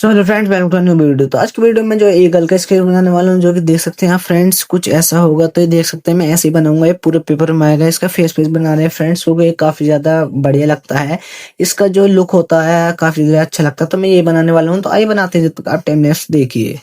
So hello friends, welcome to new video. तो आज की वीडियो में जो ये गर्ल का स्केच बनाने वाला हूँ, जो कि देख सकते हैं आप फ्रेंड्स, कुछ ऐसा होगा। तो ये देख सकते हैं मैं ऐसे ही बनाऊंगा। ये पूरे पेपर में आएगा। इसका फेस बना रहे हैं फ्रेंड्स, वो भी काफी ज्यादा बढ़िया लगता है। इसका जो लुक होता है काफी ज्यादा अच्छा लगता है। तो मैं ये बनाने वाला हूँ। तो आइए बनाते हैं, जब तक आप टाइम नेक्स्ट देखिए।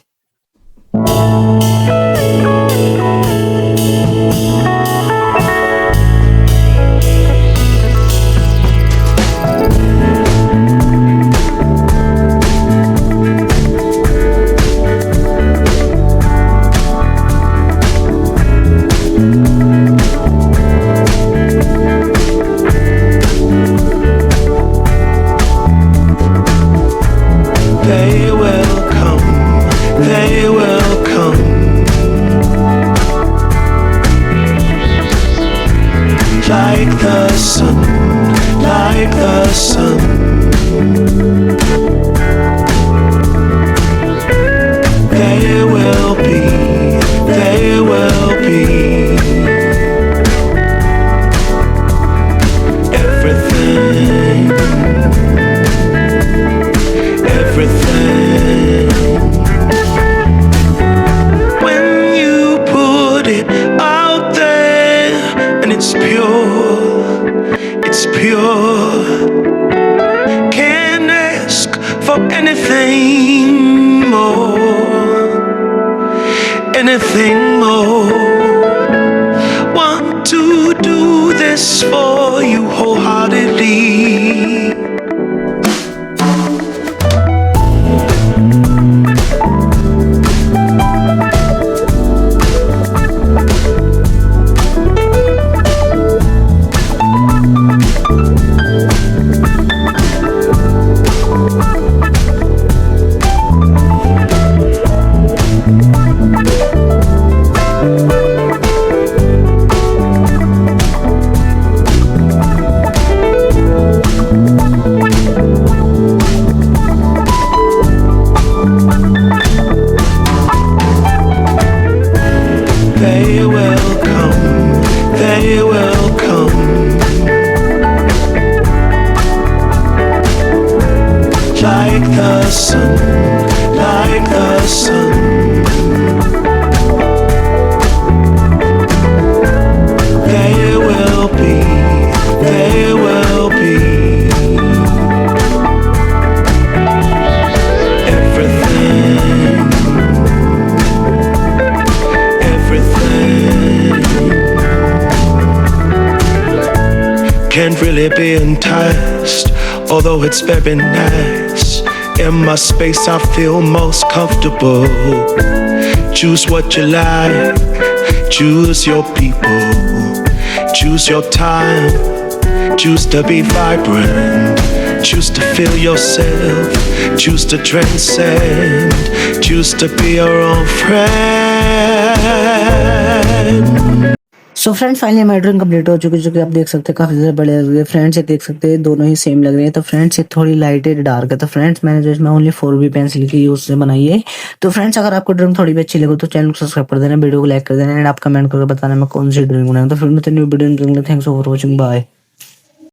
They will come, they will come. Like the sun, like the sun. They will be, they will be. Everything, everything. When you put it out there and it's pure, can't ask for anything more, anything more. Want to do this for you wholeheartedly. They will come, they will come. Like the sun, like the sun. They will be, they will be. Everything, everything. Can't really be enticed, although it's very nice. In my space I feel most comfortable. Choose what you like, choose your people, choose your time, choose to be vibrant, choose to feel yourself, choose to transcend, choose to be your own friend. So friends, finally हमारी drawing complete हो चुकी है, जो कि आप देख सकते हैं काफी ज्यादा बड़े लग रहे हैं। फ्रेंड्स ये देख सकते हैं दोनों ही सेम लग रहे हैं। तो फ्रेंड्स ये थोड़ी लाइट है, डार्क है। तो फ्रेंड्स मैंने जो इसमें ओनली 4B पेंसिल की यूज से बनाई है। तो फ्रेंड्स अगर आपको ड्राइंग थोड़ी भी अच्छी लगे तो चैनल को सब्सक्राइब कर देना, वीडियो को लाइक कर देना, एंड आप कमेंट करके बताना मैं कौन सी ड्राइंग बनाऊँ। तो फिर मैं new video, thanks for watching, bye.